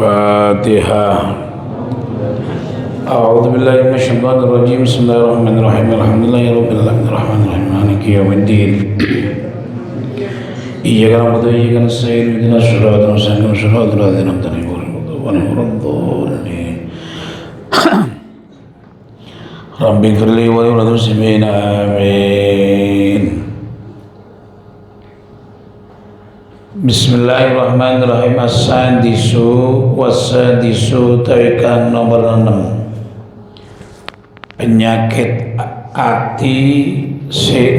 Fatihah. A'udzu billahi minasyaitonir rajim. Bismillahirrahmanirrahim. Alhamdulillahirabbil alamin arrahmanirrahim maliki yaumiddin. Iyyaka na'budu wa iyyaka nasta'in ihdinas siratal mustaqim siratal ladzina an'amta 'alaihim ghairil maghdubi Rabbi ighfirli wa li muslimin amin. Bismillahirrahmanirrahim. As-sadisu was-sadisu tawikan nomor 6. Penyakit hati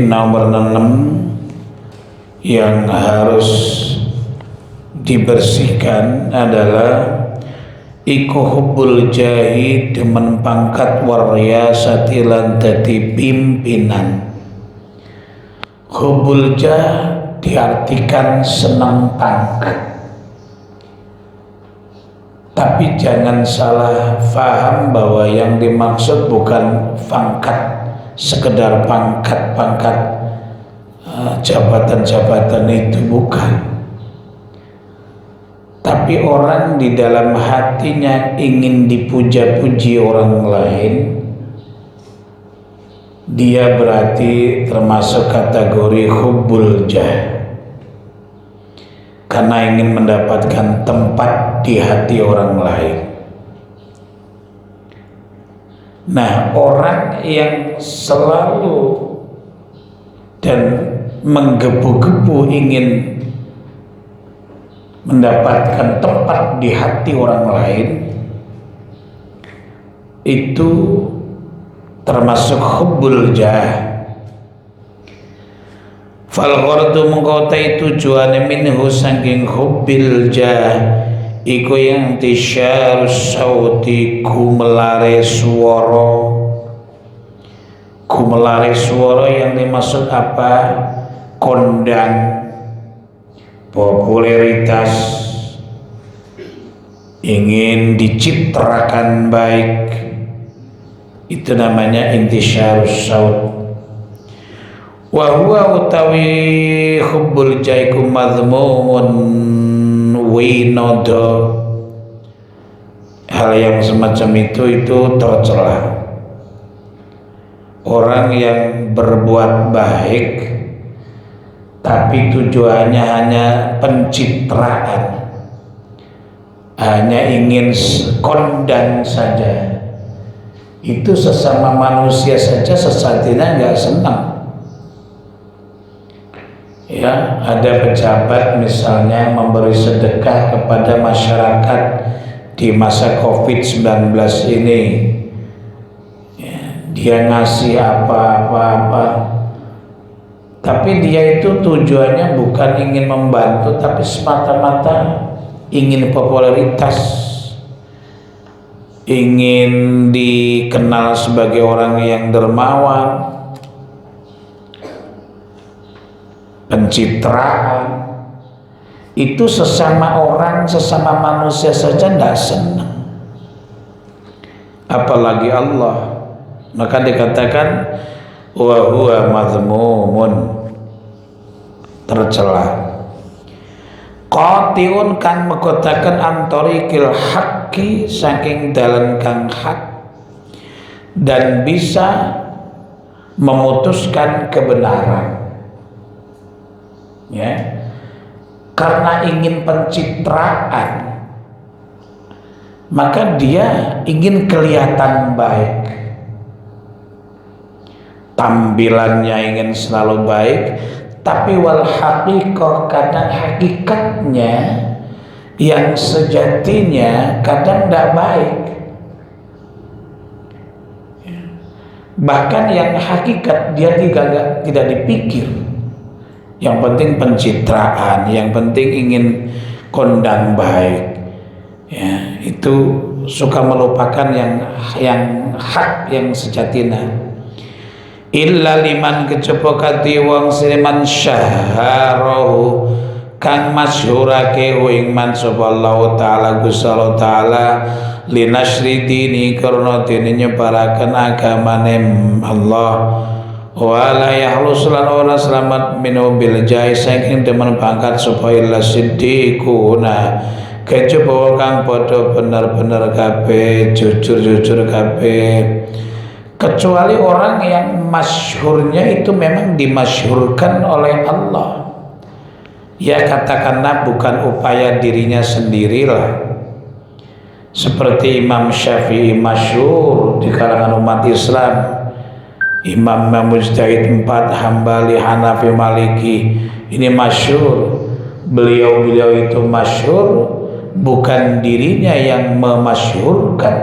nomor 6 yang harus dibersihkan adalah iku hubbul jahi, demen pangkat waryasati lan dadi pimpinan. Hubbul jah diartikan senang pangkat, tapi jangan salah faham bahwa yang dimaksud bukan pangkat, sekedar pangkat jabatan-jabatan itu, bukan. Tapi orang di dalam hatinya ingin dipuja-puji orang lain, dia berarti termasuk kategori hubbul jah, karena ingin mendapatkan tempat di hati orang lain. Nah, orang yang selalu dan menggebu-gebu ingin mendapatkan tempat di hati orang lain, itu termasuk hubbul jah. Fal ghardu mengkotai tujuane minhu saking hubbil jah iku yang tisyarus sauti, gumelare suara. Gumelare suara yang dimaksud apa? Kondang, popularitas, ingin dicitrakan baik, itu namanya intisyarus saut. Wa huwa utawi hubbul jaiku madhmumun winodo, hal yang semacam itu tercela. Orang yang berbuat baik tapi tujuannya hanya pencitraan, hanya ingin kondang saja, itu sesama manusia saja sesatinya nggak senang. Ya, ada pejabat misalnya memberi sedekah kepada masyarakat di masa COVID-19 ini, ya, dia ngasih apa-apa, tapi dia itu tujuannya bukan ingin membantu, tapi semata-mata ingin popularitas, ingin dikenal sebagai orang yang dermawan, pencitraan. Itu sesama orang, sesama manusia saja tidak senang, apalagi Allah. Maka dikatakan wa huwa madhmumun, tercela. Qatiun kan mekotakan antorikil haqqi, saking dalan kang hak, dan bisa memutuskan kebenaran. Ya, karena ingin pencitraan, maka dia ingin kelihatan baik, tampilannya ingin selalu baik, tapi wal haqiqah, kadang hakikatnya yang sejatinya kadang tidak baik. Bahkan yang hakikat dia tidak dipikir. Yang penting pencitraan, yang penting ingin kondang baik, ya, itu suka melupakan yang hak, yang sejatinya. Illa liman kecepokati wong siman syaharahu kang masyhurake ing man subhanahu ta'ala gusala ta'ala linasri dini, karena dene nyebaraken agamane Allah. Wala yahlus lan ora selamat minum bil jai saking demen pangkat supaya la siddiquna kejaba kang padha bener-bener kabeh, jujur-jujur kabeh, kecuali orang yang masyhurnya itu memang dimasyhurkan oleh Allah. Ya katakanlah bukan upaya dirinya sendirilah. Seperti Imam Syafi'i masyhur di kalangan umat Islam, Imam Mujtahid 4, Hambali, Hanafi, Maliki, ini masyhur. Beliau itu masyhur bukan dirinya yang memasyhurkan,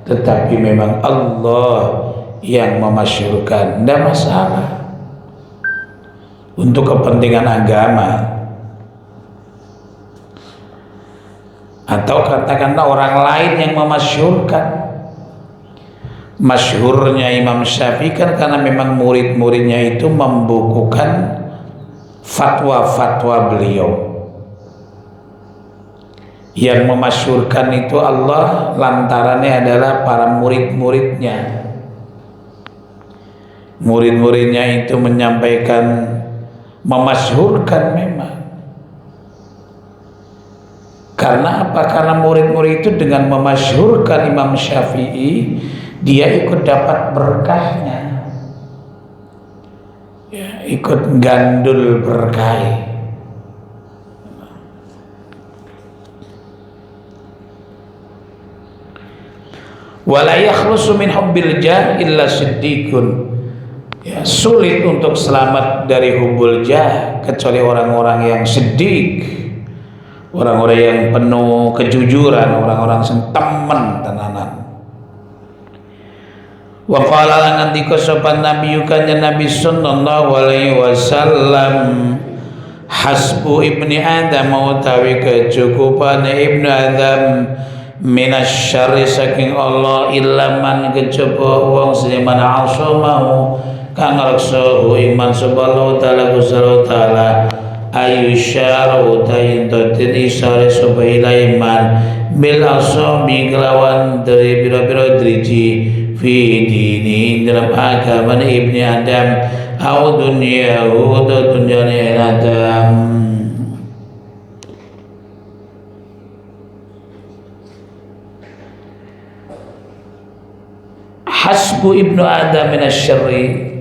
tetapi memang Allah yang memasyhurkan. Tidak masalah untuk kepentingan agama. Atau katakanlah orang lain yang memasyhurkan. Masyhurnya Imam Syafi'i kan karena memang murid-muridnya itu membukukan fatwa-fatwa beliau. Yang memasyhurkan itu Allah, lantarannya adalah para murid-muridnya. Murid-muridnya itu menyampaikan, memasyhurkan memang. Karena apa? Karena murid-murid itu dengan memasyhurkan Imam Syafi'i, dia ikut dapat berkahnya, ya, ikut gandul berkah. Wala yakhlusu min hubbil jah illa siddiqun. Ya, sulit untuk selamat dari hubbul jah kecuali orang-orang yang siddiq, orang-orang yang penuh kejujuran, orang-orang yang temen tenanan. Wa qala lan ngendika sapa nabi kanjeng Nabi sallallahu alaihi wasallam, hasbu ibni adam utawi kecukupane ibnu adam minasyarri saking Allah illa man kejaba wong seman asamahu kang raksa iman subhanahu taala kusara taala ayu syaru tayin tatin isare subhanahu iman bil asami kelawan dari biro-biro driji fi dini dalam agama ibni adam au dunyahu atau dunyane adam. Hasbu ibnu adam minasyarri,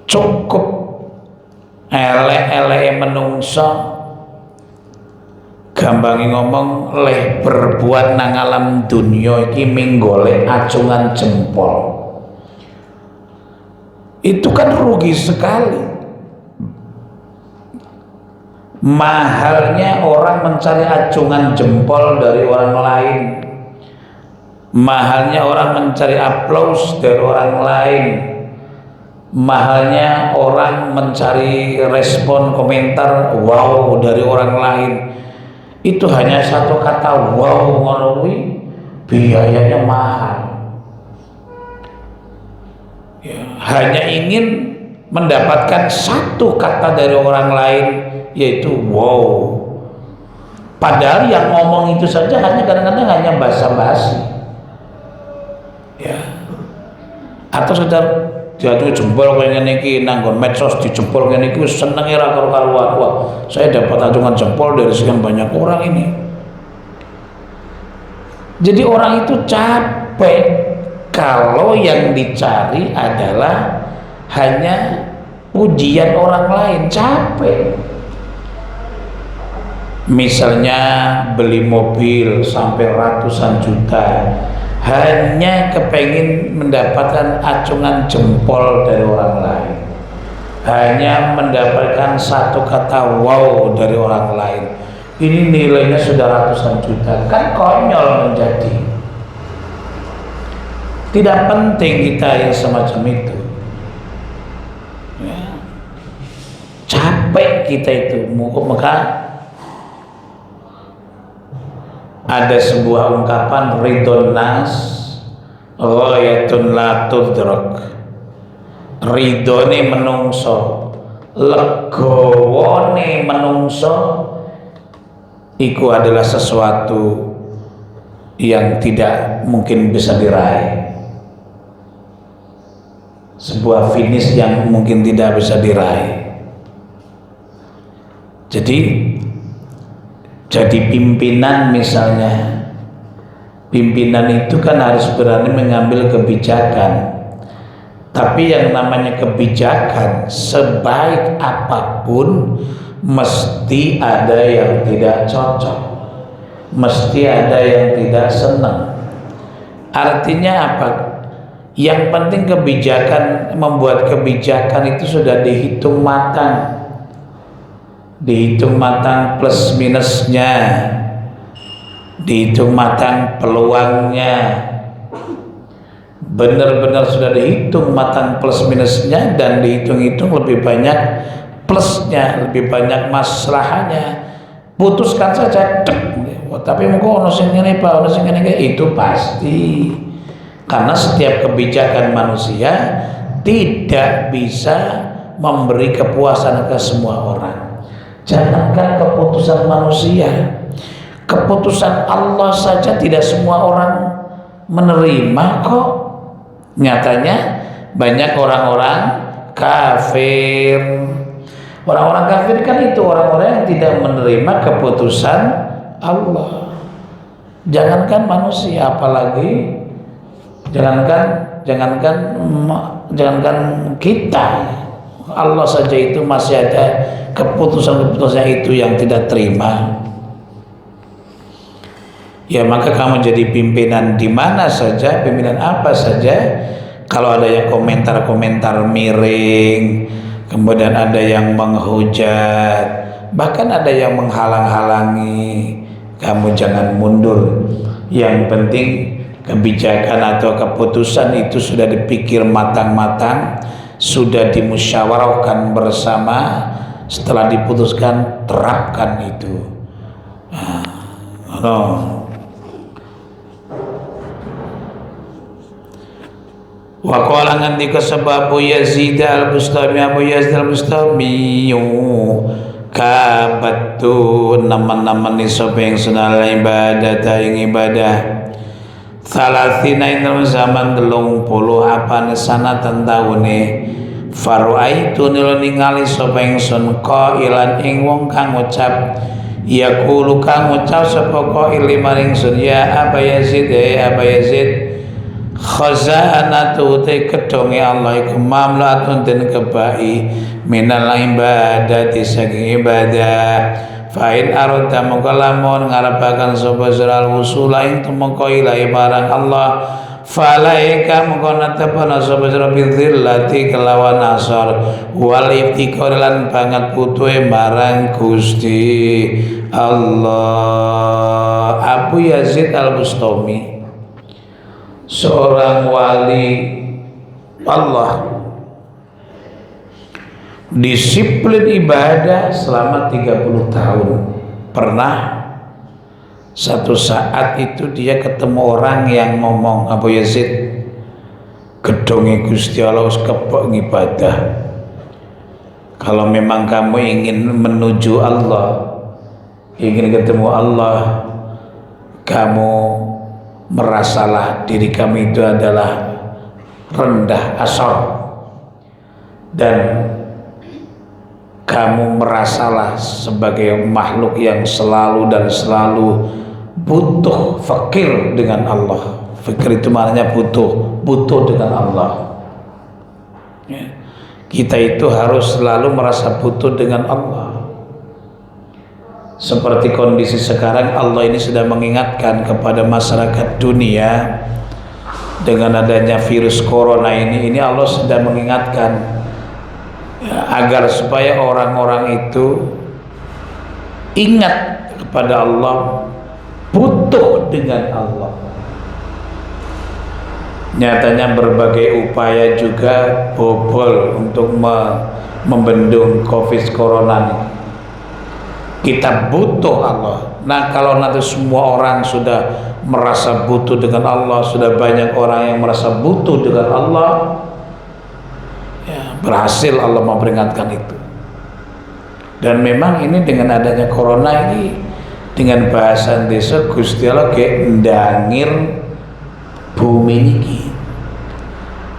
cukup elek-elek menungso, gampangi ngomong leh berbuat nang alam dunya iki minggolek acungan jempol. Itu kan rugi sekali. Mahalnya orang mencari acungan jempol dari orang lain. Mahalnya orang mencari aplaus dari orang lain. Mahalnya orang mencari respon komentar wow dari orang lain. Itu hanya satu kata wow ngono kuwi biayanya mahal. Ya, hanya ingin mendapatkan satu kata dari orang lain yaitu wow. Padahal yang ngomong itu saja hanya kadang-kadang hanya basa-basi. Ya, atau sekedar jatuh jempol kayak niki nanggon medsos di jempol kayak niki seneng era karuan. Wah, saya dapat acungan jempol dari sekian banyak orang ini. Jadi orang itu capek kalau yang dicari adalah hanya pujian orang lain, capek. Misalnya beli mobil sampai ratusan juta, hanya kepengin mendapatkan acungan jempol dari orang lain, hanya mendapatkan satu kata wow dari orang lain. Ini nilainya sudah ratusan juta, kan konyol menjadi. Tidak penting kita yang semacam itu ya. Capek kita itu. Maka ada sebuah ungkapan ridon nas ghayatun la tudrak. Ridone menungso, legowane menungso iku adalah sesuatu yang tidak mungkin bisa diraih. Sebuah finish yang mungkin tidak bisa diraih. Jadi jadi pimpinan misalnya. Pimpinan itu kan harus berani mengambil kebijakan. Tapi yang namanya kebijakan sebaik apapun mesti ada yang tidak cocok, mesti ada yang tidak senang. Artinya apa? Yang penting kebijakan, membuat kebijakan itu sudah dihitung matang, dihitung matang plus minusnya, dihitung matang peluangnya, benar-benar sudah dihitung matang plus minusnya, dan dihitung-hitung lebih banyak plusnya, lebih banyak masalahnya. Putuskan saja, tapi mau ono sing ngene Pak, ono sing ngene, itu pasti. Karena setiap kebijakan manusia tidak bisa memberi kepuasan ke semua orang. Jangankan keputusan manusia, keputusan Allah saja tidak semua orang menerima kok. Nyatanya banyak orang-orang kafir. Orang-orang kafir kan itu orang-orang yang tidak menerima keputusan Allah. Jangankan manusia, apalagi jangankan kita. Allah saja itu masih ada keputusan-keputusan itu yang tidak terima. Ya maka kamu jadi pimpinan di mana saja, pimpinan apa saja, kalau ada yang komentar-komentar miring, kemudian ada yang menghujat, bahkan ada yang menghalang-halangi, kamu jangan mundur. Yang penting kebijakan atau keputusan itu sudah dipikir matang-matang, sudah dimusyawarahkan bersama, setelah diputuskan terapkan itu. Wa qala ngendika sebabu Yazid al-Bustami, Abu Yazid al-Bustami, kabatu nama-nama nisab yang sunal ibadah ing ibadah salatina ing zaman 30 apa sana tentahune faruaitu nil ningali sapa ingsun qailan ing wong kang ngucap yaqulu kang ngucap sapa qail maring sun ya Aba Yazid Aba Yazid khazanatu te kedonge Allah iku mamlatun den kebai minal ibadati saking ibadah fa in arada mukalamun ngarapaken sapa sural usula ing tumeka ilahi barang Allah falaika mukana tepana sapa sira bidzillati kelawan asar wal iftikar lan banget putuhe marang Gusti Allah. Abu Yazid al-Bustami seorang wali Allah, disiplin ibadah selama 30 tahun. Pernah satu saat itu dia ketemu orang yang ngomong, Abu Yazid, gedonge Gusti Allah wis kepek ngibadah. Kalau memang kamu ingin menuju Allah, ingin ketemu Allah, kamu merasalah diri kami itu adalah rendah asal, dan kamu merasalah sebagai makhluk yang selalu dan selalu butuh, fakir dengan Allah. Fakir itu maknanya butuh dengan Allah. Kita itu harus selalu merasa butuh dengan Allah. Seperti kondisi sekarang, Allah ini sudah mengingatkan kepada masyarakat dunia dengan adanya virus corona ini Allah sudah mengingatkan agar supaya orang-orang itu ingat kepada Allah, butuh dengan Allah. Nyatanya berbagai upaya juga bobol untuk membendung COVID corona ini. Kita butuh Allah. Nah kalau nanti semua orang sudah merasa butuh dengan Allah, sudah banyak orang yang merasa butuh dengan Allah, ya, berhasil Allah memperingatkan itu. Dan memang ini dengan adanya corona ini, dengan bahasa desa Gusti Allah kayak ndangir bumi ini.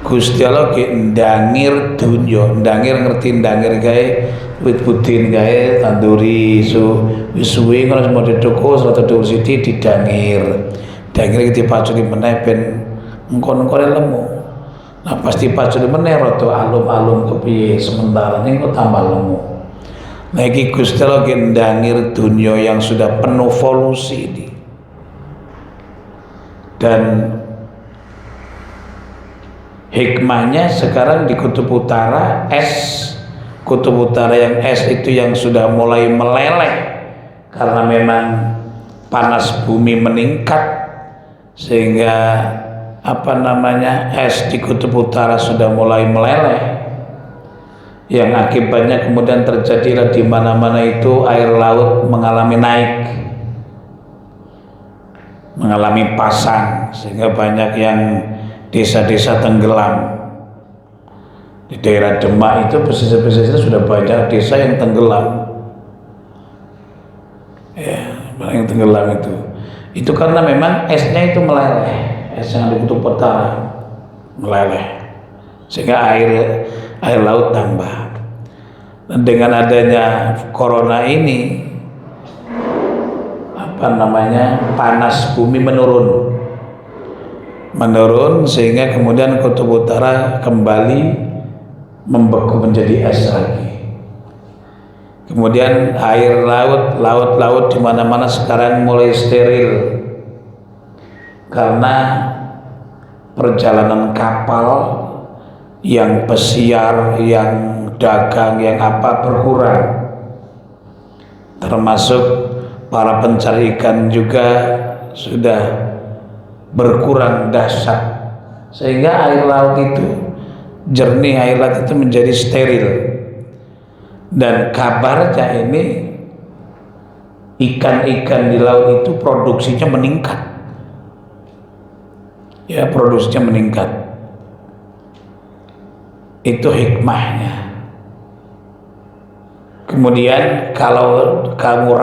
Gusti Allah kayak ndangir dunya, ndangir ngerti ndangir kayak wit pudin kae tanduri suwi ngono semua didoko serta dhuwur sithik didangir. Dangir dipaculi meneh ben engko-engko lemu. Nah pasti paculi meneh rada alum-alum kepiye sementara ning kok tambah lemu. Nah iki Gusti Allah ndangir dunia yang sudah penuh polusi ini. Dan hikmahnya sekarang di kutub utara kutub utara yang es itu yang sudah mulai meleleh karena memang panas bumi meningkat sehingga es di kutub utara sudah mulai meleleh yang akibatnya kemudian terjadilah di mana-mana itu air laut mengalami naik, mengalami pasang sehingga banyak yang desa-desa tenggelam. Di daerah Demak itu pesisir-pesisir sudah banyak desa yang tenggelam. Ya, yang tenggelam itu karena memang esnya itu meleleh, es yang di kutub utara meleleh sehingga air laut tambah. Dan dengan adanya corona ini panas bumi menurun sehingga kemudian kutub utara kembali membeku menjadi es lagi. Kemudian air laut di mana-mana sekarang mulai steril karena perjalanan kapal yang pesiar, yang dagang, yang apa berkurang. Termasuk para pencari ikan juga sudah berkurang dahsyat sehingga air laut itu jernih, air laut itu menjadi steril. Dan kabarnya ini ikan-ikan di laut itu produksinya meningkat. Ya, produksinya meningkat. Itu hikmahnya. Kemudian kalau kamu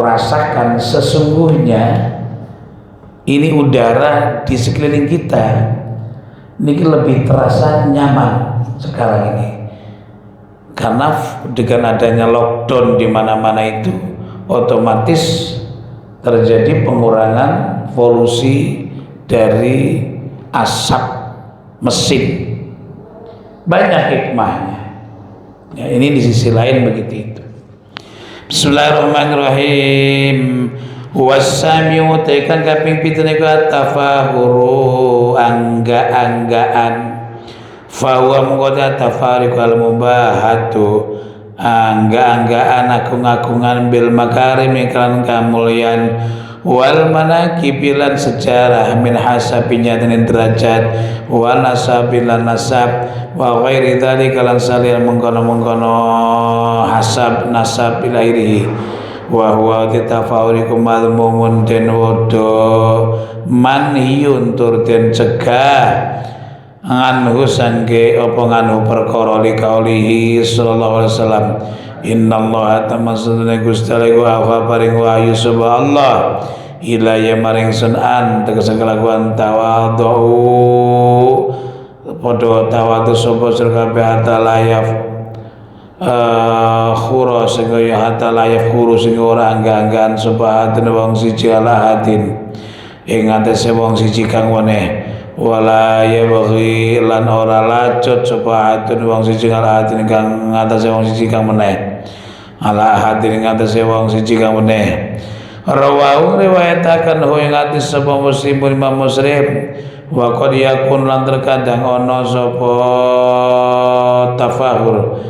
rasakan sesungguhnya ini udara di sekeliling kita ini lebih terasa nyaman sekarang ini. Karena dengan adanya lockdown di mana-mana itu otomatis terjadi pengurangan polusi dari asap mesin. Banyak hikmahnya. Ya, ini di sisi lain begitu. Bismillahirrahmanirrahim. Wasami'u tekan kaping 7 niku tafahuru angga-anggaan. Fahuwa mengkoda tafariq al-mubahatu angga-anggaan agung-agungan bil makarim iklan kamulyan wal manakibilan sejarah min hasabinya dan derajat wal nasabilan nasab wa ghairi dzalika lan salil mengkono-mengkono hasab nasab ilairihi wa huwa tafawurikum madmumun den wodo manhiyun tur den cegah anhu sangge apa nganu perkara li kaulihi sallallahu alaihi wasallam innallaha tamassadana Gusti Allah wa paring wahyu subhanallah ilaya maring sunan tegese kelakuan tawadhu padha tawadhu sapa kabeh hatta layaf khura sing ya hatta layaf khuru sing ora angga-anggaan sapa hadene wong siji ala hadin ing atase wong siji kang weneh wala ya bagi lan ora lacut sapa atun wong siji ala hadin kang ngatasi wong siji kang meneh ala hadin ngatasi wong siji kang meneh rawahu riwayataken ho ing hadis sapa Muslim Imam Muslim wa qad yakun lan terkadang ana sapa tafahur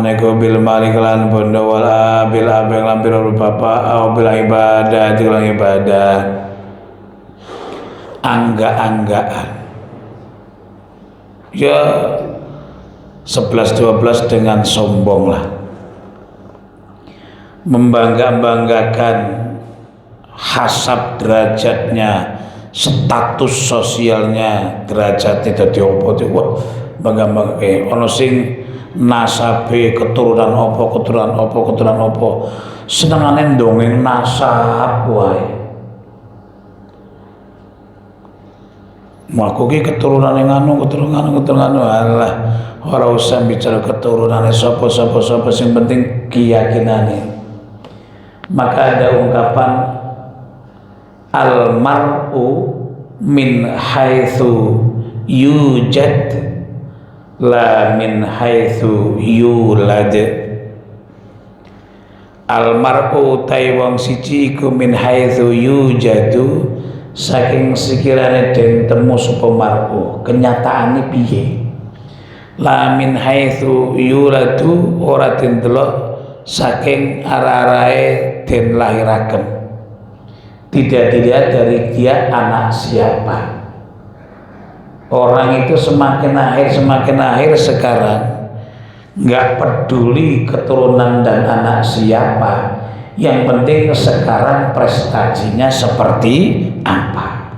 nego bil malik lan bondo wala bil abeng lampir bapak au bil ibadah diulang ibadah angga-anggaan ya 11-12 dengan sombong lah membangga-banggakan hasab derajatnya status sosialnya derajatnya dadi opo wah bangga-bangga ono sing nasabe keturunan opo senengane ndongeng nasab wae Aku ki keturunan yang keturunan Allah. Ora usah bicara keturunane sapa sing penting keyakinane. Maka ada ungkapan al-mar'u min haitsu yujad la min haitsu yulad. Al-mar'u tai wong siji iku min haitsu yujadu saking sekirane den temu sapa mar'u kenyataane piye. La min haitsu yuladu ora den delok saking arah-arahe den lahiraken. Tidak dilihat dari dia anak siapa. Orang itu semakin akhir sekarang nggak peduli keturunan dan anak siapa. Yang penting sekarang prestasinya seperti apa.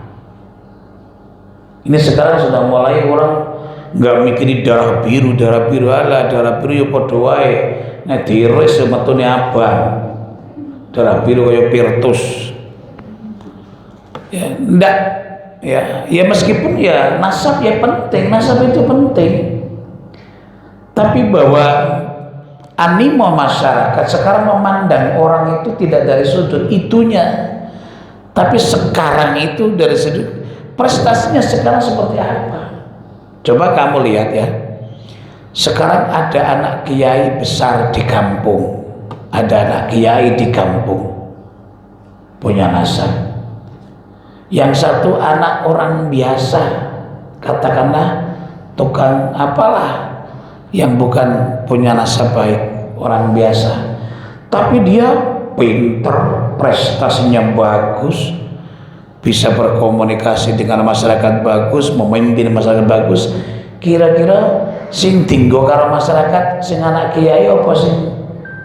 Ini sekarang sudah mulai orang nggak mikirin darah biru ala darah biru ya padha wae nek diiris metune abang darah biru kaya Pirtus ya ndak ya meskipun ya nasab ya penting, nasab itu penting, tapi bahwa animo masyarakat sekarang memandang orang itu tidak dari sudut itunya, tapi sekarang itu dari sudut prestasinya sekarang seperti apa. Coba kamu lihat ya, sekarang ada anak kiai besar di kampung, ada anak kiai di kampung punya nasab. Yang satu anak orang biasa, katakanlah tukang apalah, yang bukan punya nasab baik, orang biasa, tapi dia pinter, prestasinya bagus, bisa berkomunikasi dengan masyarakat bagus, memimpin masyarakat bagus. Kira-kira sing tinggo karo masyarakat sing anak kiai apa sing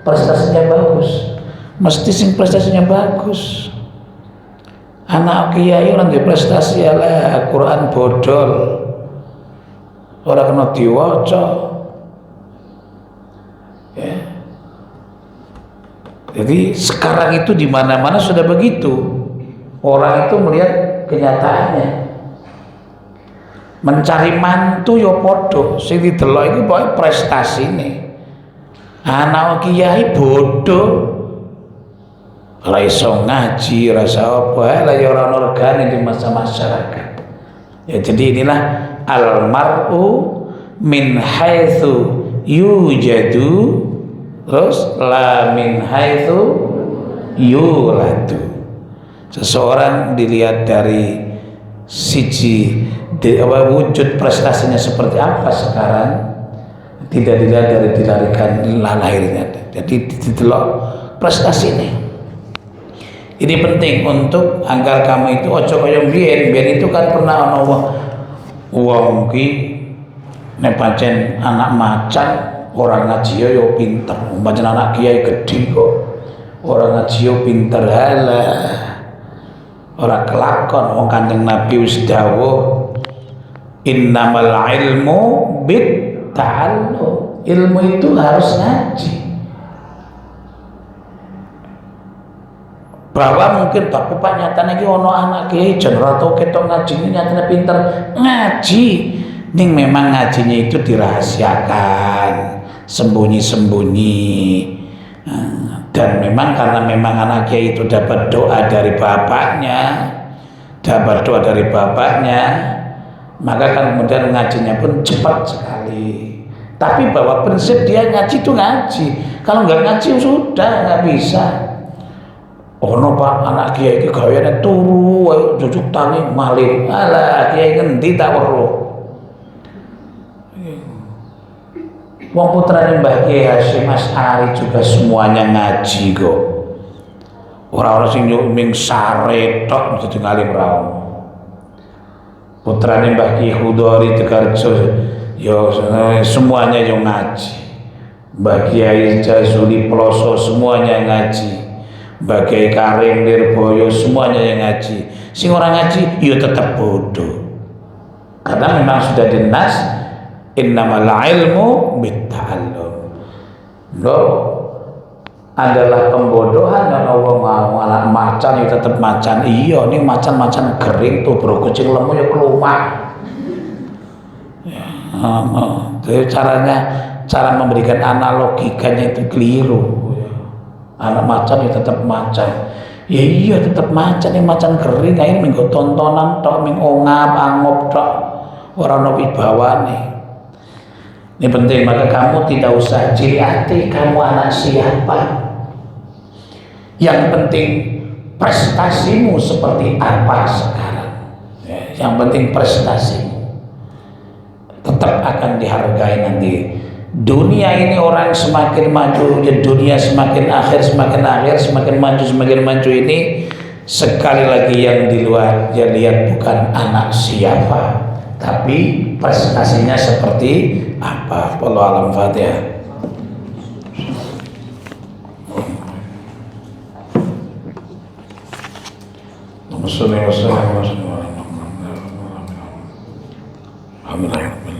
prestasinya bagus? Mesti sing prestasinya bagus. Anak kiai orang di prestasi ala Quran bodol, orang kena diwaca ya. Jadi sekarang itu di mana-mana sudah begitu. Orang itu melihat kenyataannya. Mencari mantu yo podo, sing didelok iku pokoke prestasine. Anak kiai bodoh. Ora iso ngaji, rasa apa, lah ya ora organik di masa masyarakat. Ya jadi inilah al-mar'u min haitsu yujadu terus la min haitsu yuladu. Seseorang dilihat dari siji wujud prestasinya seperti apa sekarang, tidak dilihat dari dilahirkan lahirnya. Jadi didelok prestasi ini. Ini penting untuk agar kamu itu ojo kaya biyen itu kan pernah ana wong ki nek pancen anak macan orang ngaji yo pinter, pancen anak kiai gede kok orang ngaji yo pinter halah. Ora kelakon wong Kanjeng Nabi wis dawuh innamal ilmu bit ta'allum. Ilmu itu harus ngaji. Bahwa mungkin tapi Pak nyatane iki ono anak kiai jan ora tau ketok ngaji nyatane pinter ngaji. Ning memang ngajinya itu dirahasiakan, sembunyi-sembunyi. Dan memang karena memang anak kiai itu dapat doa dari bapaknya, maka kan kemudian ngajinya pun cepat sekali. Tapi bahwa prinsip dia ngaji itu ngaji, kalau nggak ngaji sudah nggak bisa. Ono Pak anak kiai iki gaweane turu wae jujuk tangi malih. Alah kiai ngendi tak weruh. Wong putrane Mbah Kiai Hasyim Asy'ari juga semuanya ngaji kok. Ora-ora sing ming sare tok dadi ngalim ra ono. Putrane Mbah Ki Khudori Tegarjo yo semuanya yo ngaji. Mbah Kiai Jazuli Ploso semuanya ngaji. Mbah Kiai Karim Nirboyo semuanya yang ngaji. Sing ora ngaji yo tetap bodoh. Karena memang sudah dinas innamal ilmu bitta'allum. adalah pembodohan dan Allah mau anak macan itu tetap macan. Iya, ini macan-macan kering tuh bro, kucing lemu ya kelumah. Jadi cara memberikan analogikanya itu keliru. Anak macan itu tetap macan. Ya iya tetap macan, ini macan kering. Ini minggu tontonan tok, minggu angop tok, orang nabi bawa nih. Ini penting, maka kamu tidak usah ciri hati kamu anak siapa. Yang penting prestasimu seperti apa sekarang. Yang penting prestasimu tetap akan dihargai nanti. Dunia ini orang semakin maju, ya dunia semakin akhir, semakin maju ini. Sekali lagi yang di luar ya lihat bukan anak siapa, tapi prestasinya seperti apa. Wallahu a'lam. Fatihah. Wassalamualaikum warahmatullahi wabarakatuh.